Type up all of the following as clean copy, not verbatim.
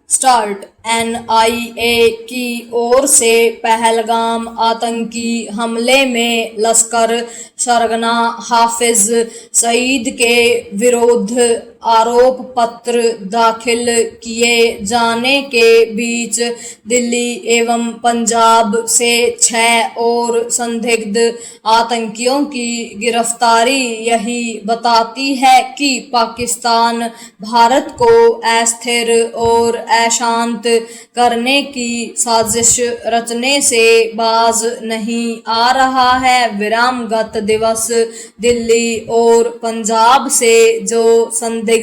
Start. NIA की ओर से पहलगाम आतंकी हमले में लश्कर सरगना हाफिज सईद के विरुद्ध आरोप पत्र दाखिल किए जाने के बीच दिल्ली एवं पंजाब से 6 और संदिग्ध आतंकियों की गिरफ्तारी यही बताती है कि पाकिस्तान भारत को अस्थिर और अशांत करने की साजिश रचने से बाज नहीं आ रहा है। विरामगत दिवस दिल्ली और पंजाब से जो संदिग्ध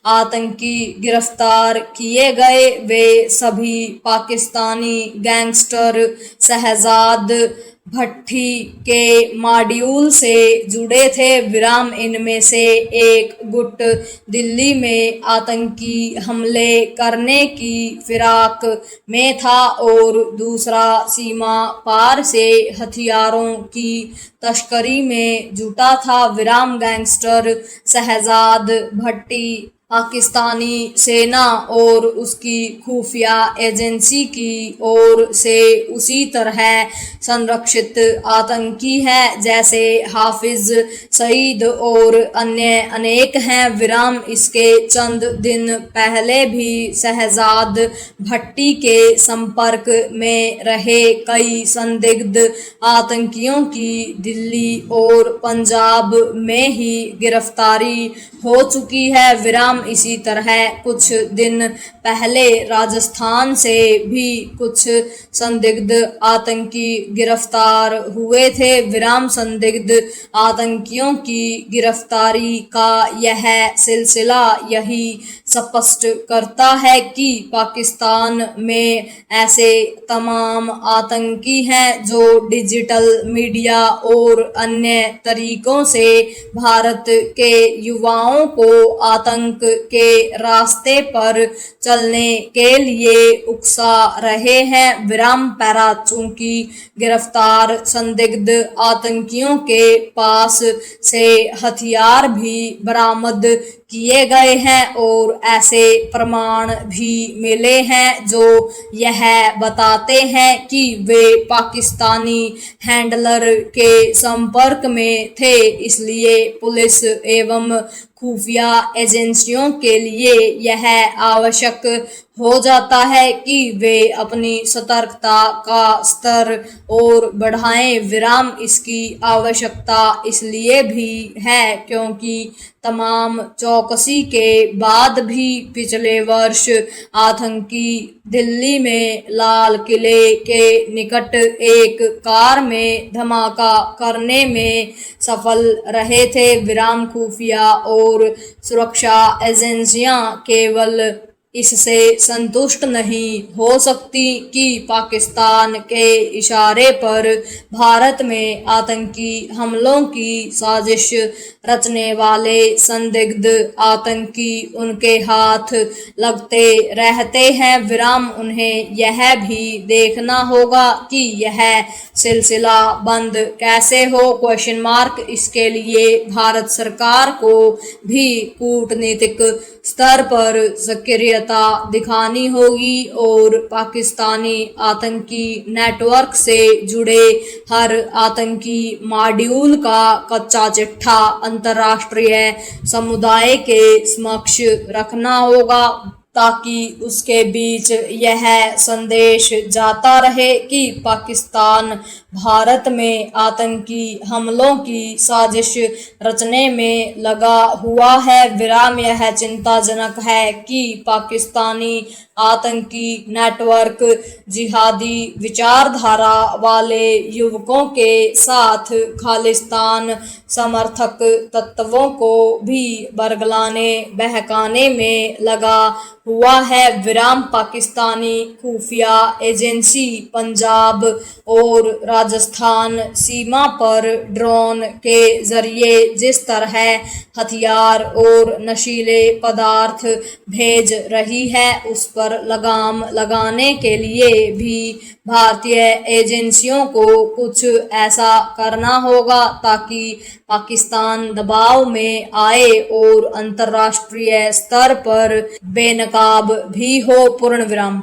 आतंकी गिरफ्तार किए गए वे सभी पाकिस्तानी गैंगस्टर शहजाद भट्टी के मॉड्यूल से जुड़े थे। विराम इनमें से एक गुट दिल्ली में आतंकी हमले करने की फिराक में था और दूसरा सीमा पार से हथियारों की तस्करी में जुटा था। विराम गैंगस्टर शहजाद भट्टी पाकिस्तानी सेना और उसकी खुफिया एजेंसी की ओर से उसी तरह संरक्षित आतंकी है जैसे हाफिज सईद और अन्य अनेक हैं। विराम इसके चंद दिन पहले भी शहजाद भट्टी के संपर्क में रहे कई संदिग्ध आतंकियों की दिल्ली और पंजाब में ही गिरफ्तारी हो चुकी है। विराम इसी तरह कुछ दिन पहले राजस्थान से भी कुछ संदिग्ध आतंकी गिरफ्तार हुए थे। विराम संदिग्ध आतंकियों की गिरफ्तारी का यह सिलसिला यही स्पष्ट करता है कि पाकिस्तान में ऐसे तमाम आतंकी हैं जो डिजिटल मीडिया और अन्य तरीकों से भारत के युवाओं को आतंक के रास्ते पर चलने के लिए उकसा रहे हैं। विराम पैरा चूंकि गिरफ्तार संदिग्ध आतंकियों के पास से हथियार भी बरामद किए गए हैं और ऐसे प्रमाण भी मिले हैं जो यह बताते हैं कि वे पाकिस्तानी हैंडलर के संपर्क में थे। इसलिए पुलिस एवं खुफिया एजेंसियों के लिए यह आवश्यक हो जाता है कि वे अपनी सतर्कता का स्तर और बढ़ाएं। विराम इसकी आवश्यकता इसलिए भी है क्योंकि तमाम चौकसी के बाद भी पिछले वर्ष आतंकी दिल्ली में लाल किले के निकट एक कार में धमाका करने में सफल रहे थे। विराम खुफिया और सुरक्षा एजेंसियां केवल इससे संतुष्ट नहीं हो सकती कि पाकिस्तान के इशारे पर भारत में आतंकी हमलों की साजिश रचने वाले संदिग्ध आतंकी उनके हाथ लगते रहते हैं। विराम उन्हें यह भी देखना होगा कि यह सिलसिला बंद कैसे हो? इसके लिए भारत सरकार को भी कूटनीतिक स्तर पर सक्रियता दिखानी होगी और पाकिस्तानी आतंकी नेटवर्क से जुड़े हर आतंकी मॉड्यूल का कच्चा चिट्ठा अंतर्राष्ट्रीय समुदाय के समक्ष रखना होगा ताकि उसके बीच यह संदेश जाता रहे कि पाकिस्तान भारत में आतंकी हमलों की साजिश रचने में लगा हुआ है। विराम यह चिंताजनक है कि पाकिस्तानी आतंकी नेटवर्क जिहादी विचारधारा वाले युवकों के साथ खालिस्तान समर्थक तत्वों को भी बरगलाने बहकाने में लगा हुआ है। विराम पाकिस्तानी खुफिया एजेंसी पंजाब और राजस्थान सीमा पर ड्रोन के जरिए जिस तरह हथियार और नशीले पदार्थ भेज रही है उस पर लगाम लगाने के लिए भी भारतीय एजेंसियों को कुछ ऐसा करना होगा ताकि पाकिस्तान दबाव में आए और अंतर्राष्ट्रीय स्तर पर बेनकाब भी हो। पूर्ण विराम।